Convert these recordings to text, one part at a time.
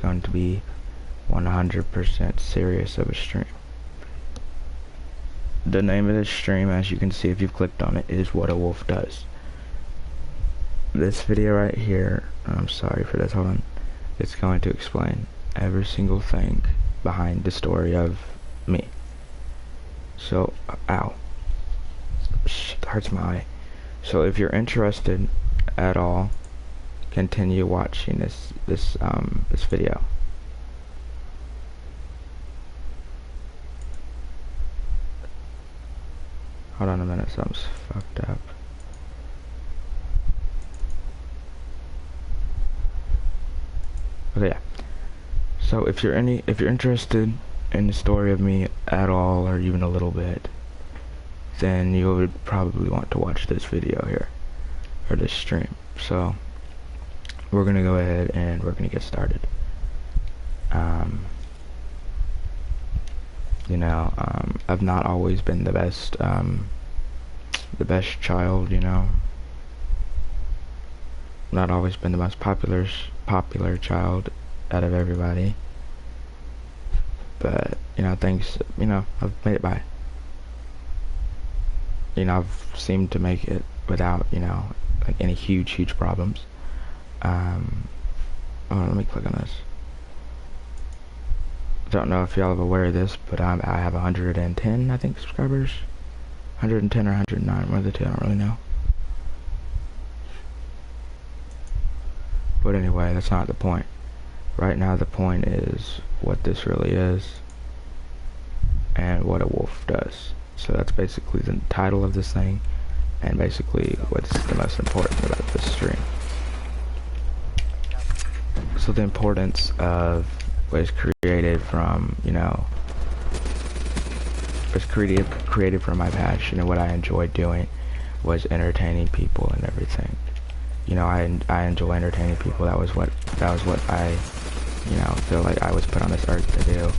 going to be 100% serious of a stream. The name of this stream, as you can see if you've clicked on it, is What a Wolf Does. This video right here, I'm sorry for this, hold on, it's going to explain every single thing behind the story of me. So, ow, shit, that hurts my eye. So if you're interested at all, continue watching this video. Hold on a minute, something's fucked up. Okay, yeah. So if you're interested in the story of me at all, or even a little bit, then you would probably want to watch this video here, or this stream. So we're gonna go ahead and we're gonna get started. I've not always been the best child, you know. Not always been the most popular child out of everybody. But, you know, I've made it by. You know, I've seemed to make it without, you know, like any huge problems. Let me click on this. I don't know if y'all are aware of this, but I have 110, I think, subscribers. 110 or 109, one of the two, I don't really know. But anyway, that's not the point. Right now the point is what this really is and what a wolf does. So that's basically the title of this thing, and basically what's the most important about this stream. So the importance of what is created from, you know, was created from my passion, and what I enjoyed doing was entertaining people and everything. You know, I enjoy entertaining people. That was what I, you know, feel like I was put on this earth to do.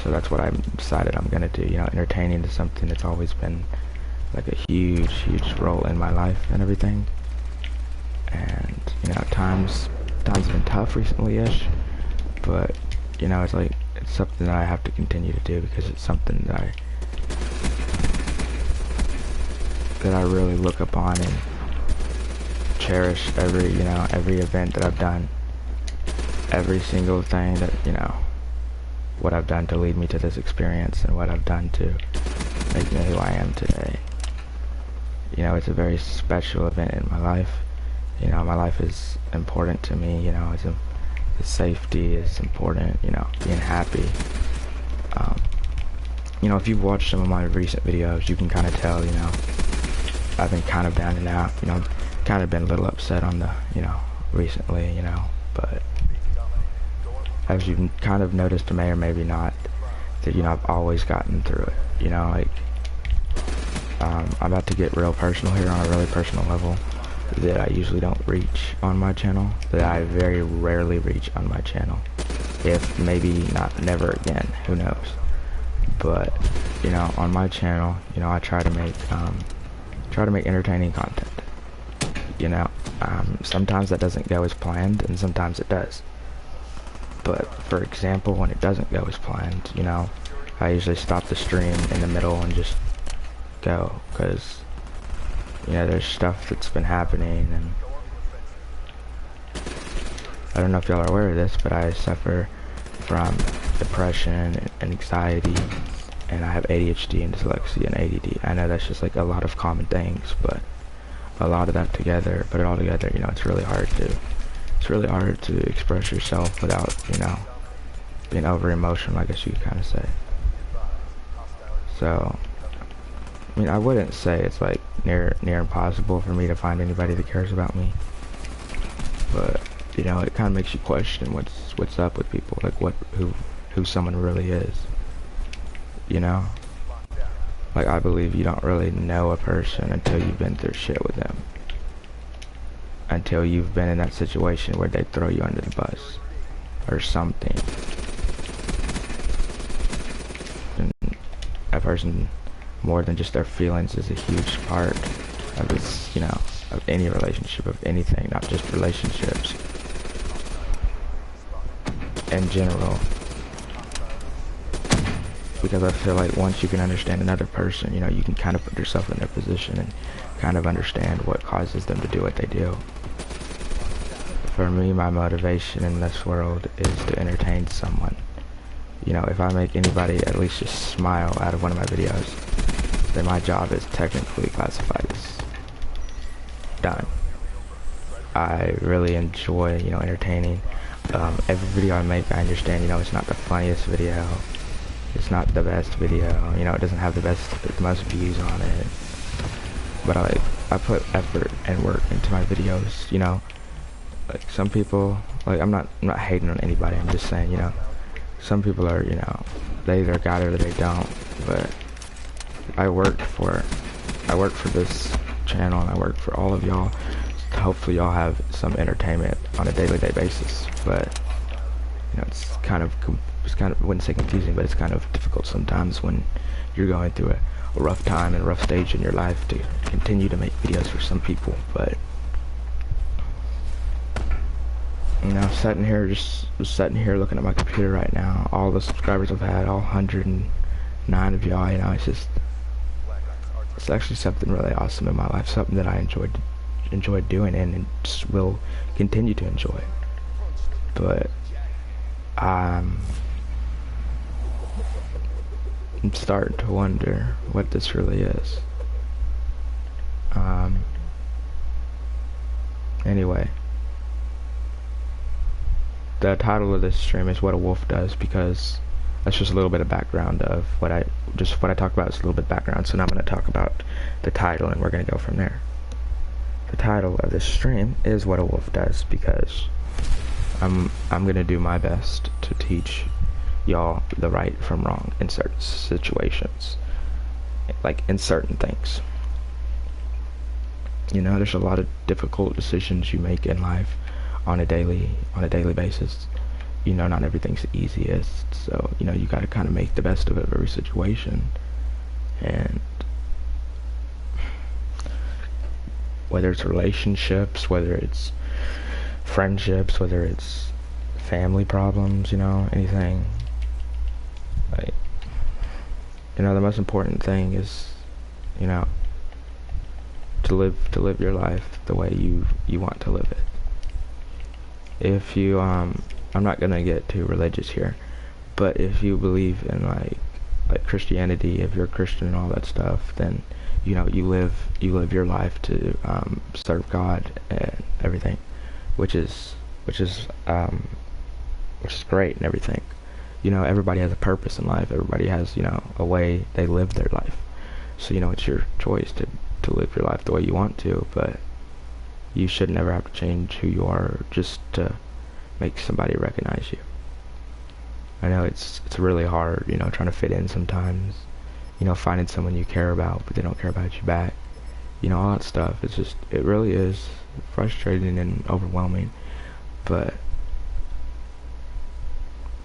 So that's what I decided I'm gonna do. You know, entertaining is something that's always been like a huge role in my life and everything. And you know, times have been tough recently-ish, but you know, it's something that I have to continue to do because it's something that I really look upon and cherish every event that I've done, every single thing that, you know, what I've done to lead me to this experience and what I've done to make me who I am today. You know, it's a very special event in my life. You know, my life is important to me. You know, the safety is important. You know, being happy. You know, if you've watched some of my recent videos, you can kind of tell, you know, I've been kind of down and out. You know, kind of been a little upset on the, you know, recently, you know, but as you've kind of noticed, may or maybe not, that, you know, I've always gotten through it. You know, like, I'm about to get real personal here on a really personal level that I usually don't reach on my channel, that I very rarely reach on my channel. If maybe not never again, who knows. But, you know, on my channel, you know, I try to make entertaining content. You know, sometimes that doesn't go as planned, and sometimes it does. But for example, when it doesn't go as planned, you know, I usually stop the stream in the middle and just go, because, you know, there's stuff that's been happening, and I don't know if y'all are aware of this, but I suffer from depression and anxiety, and I have ADHD and dyslexia and ADD. I know that's just like a lot of common things, but a lot of that together, put it all together, you know, it's really hard to express yourself without, you know, being over emotional, I guess you could kind of say. So, I mean, I wouldn't say it's like near impossible for me to find anybody that cares about me, but you know, it kind of makes you question what's up with people, like who someone really is. You know, like, I believe you don't really know a person until you've been through shit with them, until you've been in that situation where they throw you under the bus or something. And a person, more than just their feelings, is a huge part of this, you know, of any relationship, of anything, not just relationships. in general, because I feel like once you can understand another person, you know, you can kind of put yourself in their position and kind of understand what causes them to do what they do. For me, my motivation in this world is to entertain someone. You know, if I make anybody at least just smile out of one of my videos, then my job is technically classified as done. I really enjoy, you know, entertaining. Every video I make, I understand, you know, it's not the funniest video. It's not the best video, you know, it doesn't have the most views on it. But I put effort and work into my videos, you know. Like some people, like I'm not hating on anybody, I'm just saying, you know, some people are, you know, they either got it or they don't. But I worked for this channel, and I work for all of y'all. Hopefully y'all have some entertainment on a daily basis. But you know, it's kind of, I wouldn't say confusing, but it's kind of difficult sometimes when you're going through a rough time and a rough stage in your life to continue to make videos for some people. But you know, sitting here looking at my computer right now, all the subscribers I've had, all 109 of y'all, you know, it's actually something really awesome in my life, something that I enjoyed doing and just will continue to enjoy. But I'm starting to wonder what this really is. Anyway, the title of this stream is What a Wolf Does, because that's just a little bit of background of what I talk about is a little bit of background. So now I'm going to talk about the title, and we're going to go from there. The title of this stream is What a Wolf Does, because I'm going to do my best to teach y'all the right from wrong in certain situations, like in certain things. You know, there's a lot of difficult decisions you make in life on a daily basis. You know, not everything's the easiest, so you know, you got to kind of make the best of every situation. And whether it's relationships, whether it's friendships, whether it's family problems, you know, anything, like, you know, the most important thing is, you know, to live your life the way you want to live it. If you I'm not gonna get too religious here, but if you believe in like Christianity, if you're a Christian and all that stuff, then you know, you live your life to serve God and everything, which is great and everything. You know, everybody has a purpose in life. Everybody has, you know, a way they live their life. So you know, it's your choice to live your life the way you want to, but you should never have to change who you are just to make somebody recognize you. I know it's really hard, you know, trying to fit in sometimes, you know, finding someone you care about but they don't care about you back, you know, all that stuff. It really is frustrating and overwhelming. But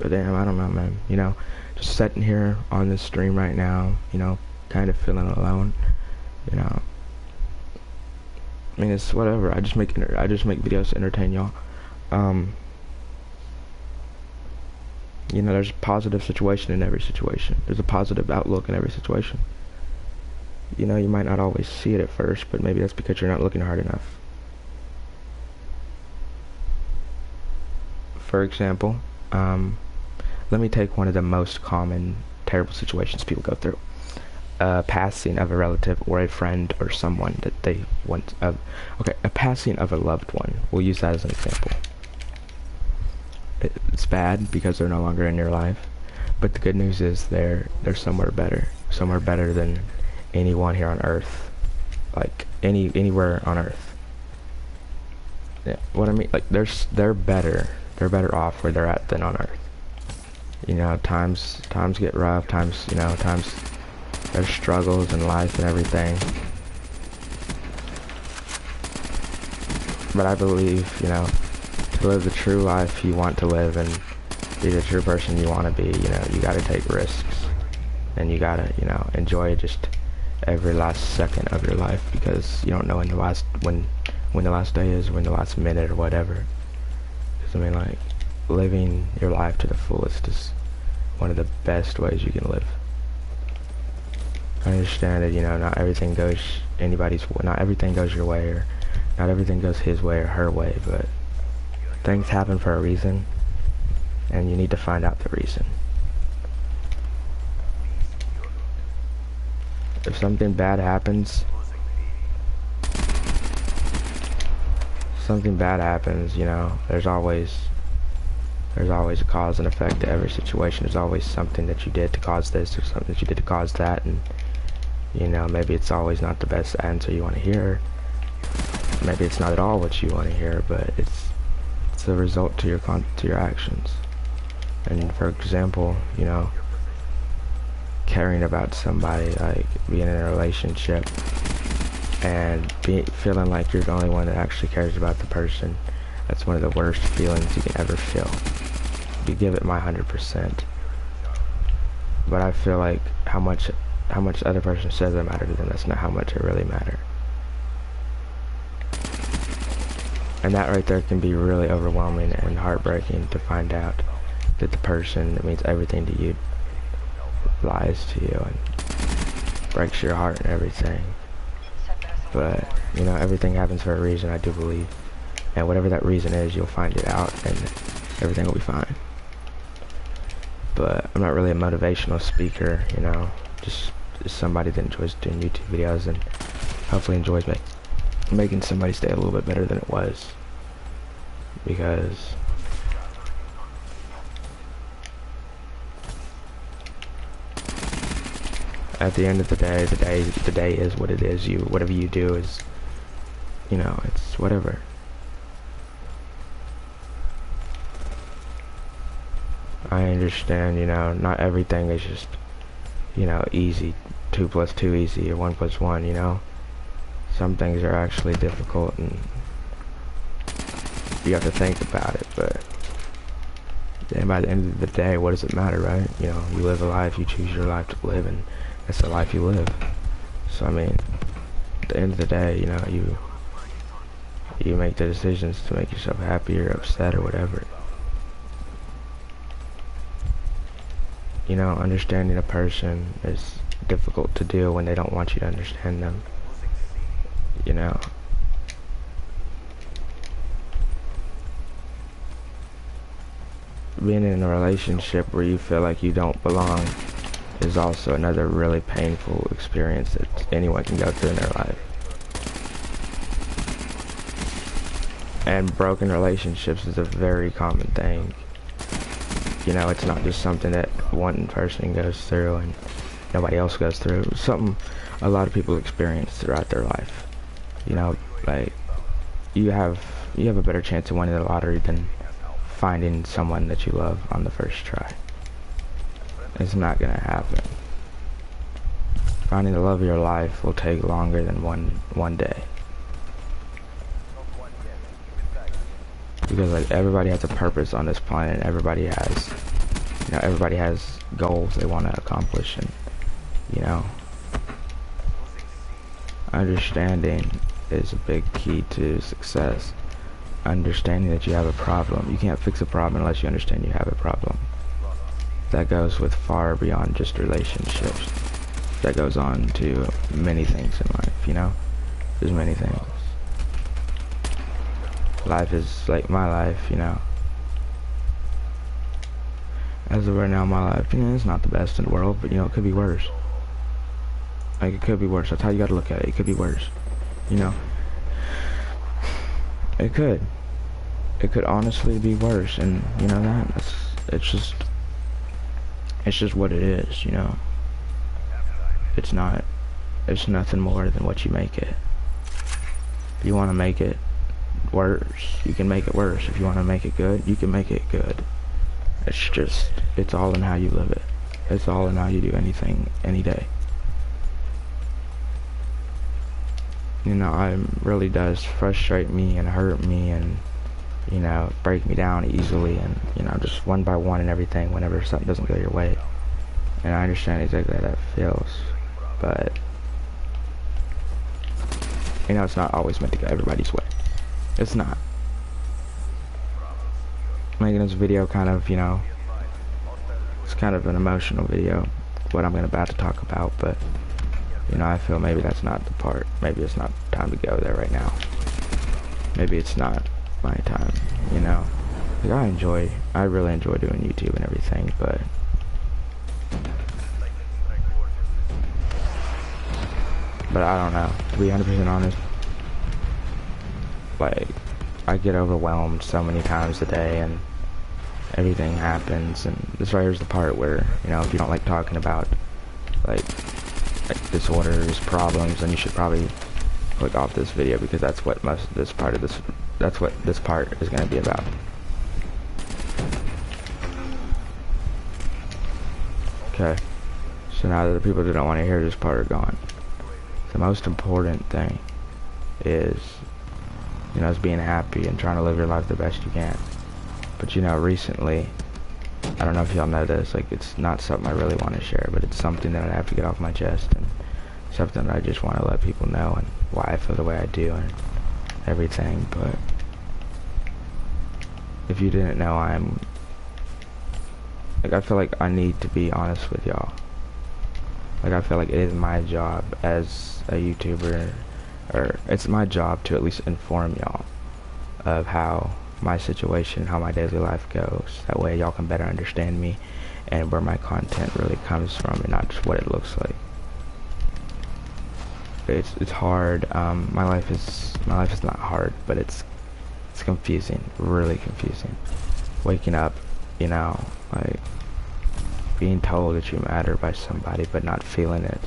damn, I don't know, man, you know, just sitting here on this stream right now, you know, kind of feeling alone, you know. I mean, it's whatever. I just make videos to entertain y'all. You know, there's a positive situation in every situation. There's a positive outlook in every situation. You know, you might not always see it at first, but maybe that's because you're not looking hard enough. For example, let me take one of the most common terrible situations people go through. Passing of a relative or a friend or someone that they want. Okay, a passing of a loved one. We'll use that as an example. It's bad because they're no longer in your life, but the good news is they're somewhere better than anyone here on Earth, like anywhere on Earth. Yeah, what I mean, like they're better off where they're at than on Earth. You know, times get rough. Times there's struggles in life and everything. But I believe, you know, to live the true life you want to live and be the true person you want to be, you know, you gotta take risks. And you gotta, you know, enjoy just every last second of your life, because you don't know when the last day is, when the last minute or whatever. Because I mean, like, living your life to the fullest is one of the best ways you can live. I understand that, you know, not everything goes not everything goes your way, or not everything goes his way or her way, but things happen for a reason, and you need to find out the reason. If something bad happens, you know, there's always a cause and effect to every situation. There's always something that you did to cause this, or something that you did to cause that, and, you know, maybe it's always not the best answer you want to hear. Maybe it's not at all what you want to hear, but it's a result to your actions. And for example, you know, caring about somebody, like being in a relationship and feeling like you're the only one that actually cares about the person, that's one of the worst feelings you can ever feel. You give it my 100%, but I feel like how much the other person says that matter to them, that's not how much it really matters. And that right there can be really overwhelming and heartbreaking, to find out that the person that means everything to you lies to you and breaks your heart and everything. But, you know, everything happens for a reason, I do believe. And whatever that reason is, you'll find it out and everything will be fine. But I'm not really a motivational speaker, you know, just somebody that enjoys doing YouTube videos and hopefully enjoys making somebody stay a little bit better than it was. Because at the end of the day, the day is what it is. Whatever you do is, you know, it's whatever. I understand, you know, not everything is just, you know, easy. 2 + 2 easy, or 1 + 1, you know. Some things are actually difficult and you have to think about it, but then by the end of the day, what does it matter, right? You know, you live a life, you choose your life to live, and that's the life you live. So, I mean, at the end of the day, you know, you make the decisions to make yourself happy or upset or whatever. You know, understanding a person is difficult to do when they don't want you to understand them. You know, being in a relationship where you feel like you don't belong is also another really painful experience that anyone can go through in their life. And broken relationships is a very common thing. You know, it's not just something that one person goes through and nobody else goes through. It's something a lot of people experience throughout their life. You know, like, you have a better chance of winning the lottery than finding someone that you love on the first try. It's not gonna happen. Finding the love of your life will take longer than one day. Because, like, everybody has a purpose on this planet. Everybody has goals they want to accomplish, and, you know, understanding is a big key to success. Understanding that you have a problem. You can't fix a problem unless you understand you have a problem. That goes with far beyond just relationships. That goes on to many things in life, you know? There's many things. Life is like my life, you know. As of right now, my life, you know, it's not the best in the world, but, you know, it could be worse. Like, it could be worse. That's how you gotta look at it. It could be worse, you know. It could honestly be worse, and, you know, it's just what it is, you know. It's nothing more than what you make it. If you want to make it worse, you can make it worse. If you want to make it good, you can make it good. It's all in how you live it. It's all in how you do anything, any day. You know, it really does frustrate me and hurt me and, you know, break me down easily, and, you know, just one by one and everything whenever something doesn't go your way. And I understand exactly how that feels, but, you know, it's not always meant to go everybody's way. It's not. making this video kind of, you know, it's kind of an emotional video, what I'm about to talk about, but, you know, I feel maybe that's not the part. Maybe it's not time to go there right now. Maybe it's not my time, you know. Like, I really enjoy doing YouTube and everything, but I don't know, to be 100% honest, like, I get overwhelmed so many times a day, and everything happens, and this right here's the part where, you know, if you don't like talking about, like disorders, problems, then you should probably click off this video, because that's what this part is going to be about. Okay, so now that the people that don't want to hear this part are gone, the most important thing is, you know, is being happy and trying to live your life the best you can. But, you know, recently, I don't know if y'all know this, like, it's not something I really want to share, but it's something that I have to get off my chest, and something that I just want to let people know, and why I feel the way I do, and everything. But if you didn't know, I feel like I need to be honest with y'all. Like, I feel like it is my job as a YouTuber, or it's my job to at least inform y'all of how my situation, how my daily life goes. That way y'all can better understand me and where my content really comes from, and not just what it looks like. It's hard. My life is not hard, but it's confusing, really confusing. Waking up, you know, like being told that you matter by somebody, but not feeling it,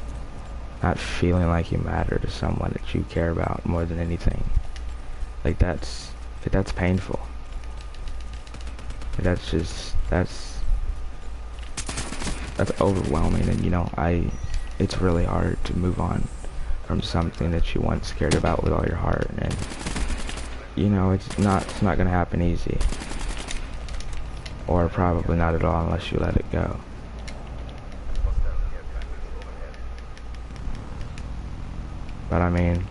not feeling like you matter to someone that you care about more than anything. Like, that's painful. That's overwhelming, and, you know, it's really hard to move on from something that you once cared about with all your heart, and, you know, it's not gonna happen easy, or probably not at all unless you let it go. But I mean,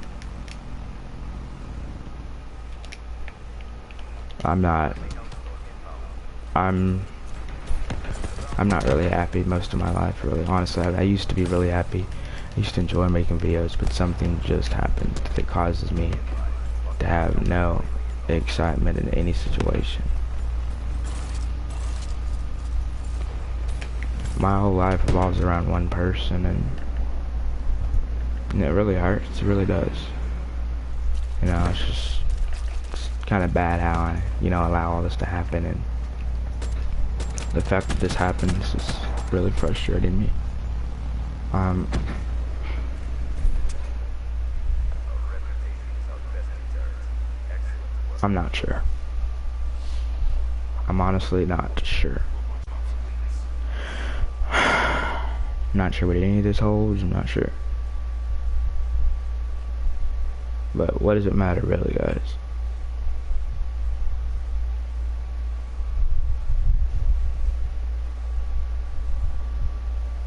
I'm not really happy most of my life, really. Honestly, I used to be really happy. I used to enjoy making videos, but something just happened that causes me to have no excitement in any situation. My whole life revolves around one person, and it really hurts. It really does. You know, it's kind of bad how I, you know, allow all this to happen, and the fact that this happens is really frustrating me. I'm not sure. I'm honestly not sure. Not sure what any of this holds. I'm not sure. But what does it matter, really, guys?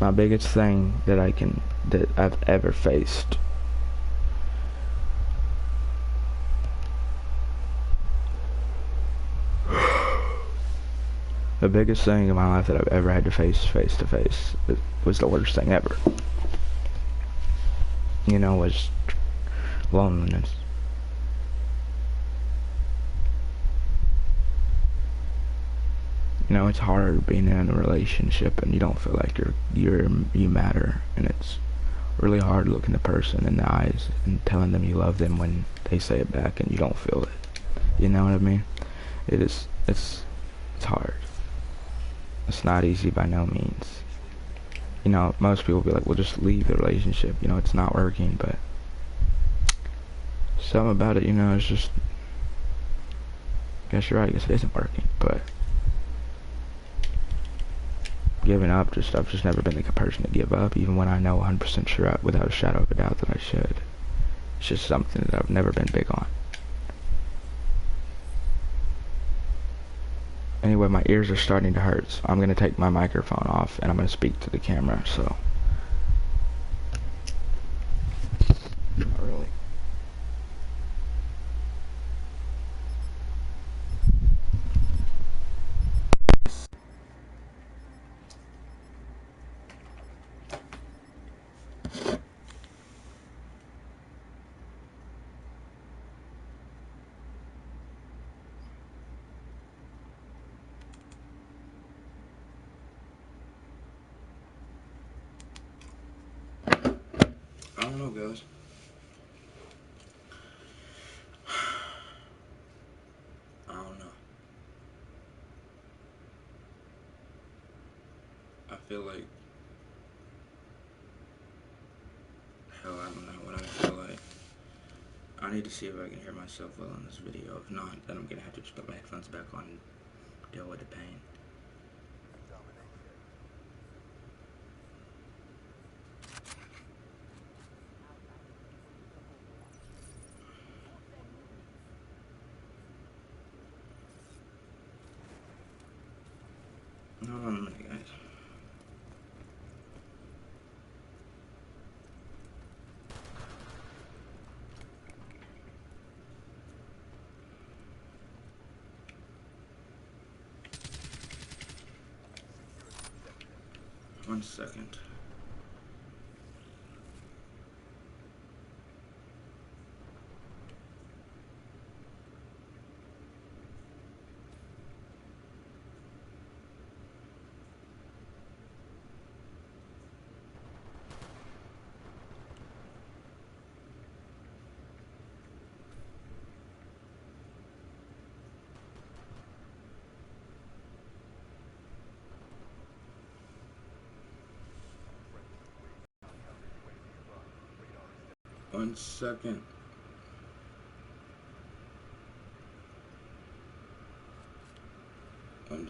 My biggest thing that I've ever faced the biggest thing in my life that I've ever had to face to face was the worst thing ever. You know, was loneliness. You know, it's hard being in a relationship and you don't feel like you matter, and it's really hard looking a person in the eyes and telling them you love them when they say it back and you don't feel it. You know what I mean? It's hard. It's not easy by no means. You know, most people be like, well, just leave the relationship, you know, it's not working, but something about it, you know, it's just, I guess you're right, I guess it isn't working, but giving up, I've just never been the person to give up, even when I know 100% sure, without a shadow of a doubt, that I should. It's just something that I've never been big on. Anyway, my ears are starting to hurt, so I'm going to take my microphone off and I'm going to speak to the camera, so. Not really. know, guys. I don't know. I feel like, hell, I don't know what I feel like. I need to see if I can hear myself well on this video. If not, then I'm gonna have to just put my headphones back on and deal with the pain. Hold on a minute, guys. One second. One second. One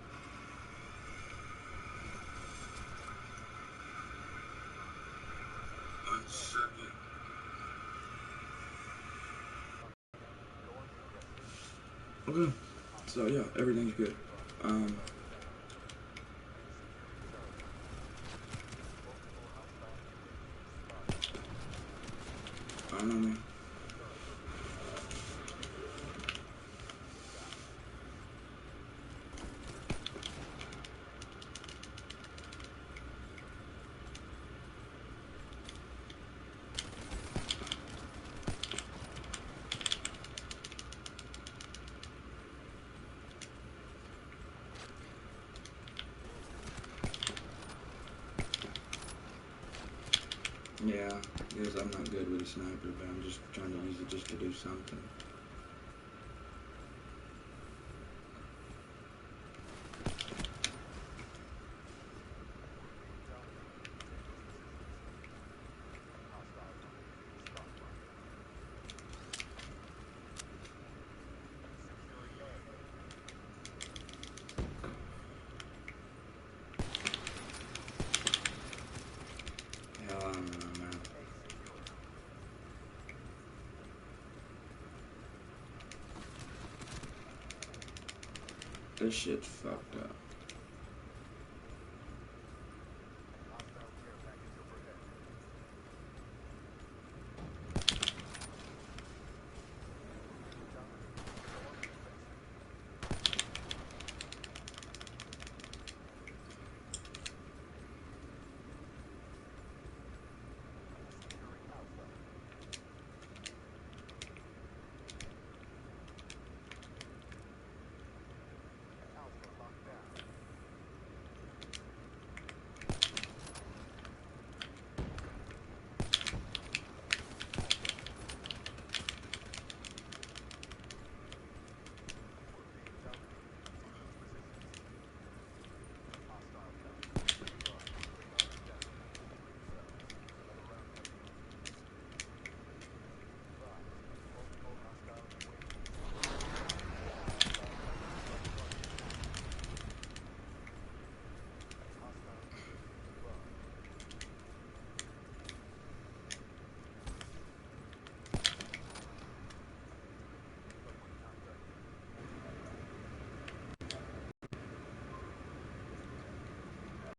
second. Okay. So yeah, everything's good. I don't know, man. Yeah, because I'm not good with a sniper, but I'm just trying to use it just to do something. Hell, I don't know, man. This shit's fucked up.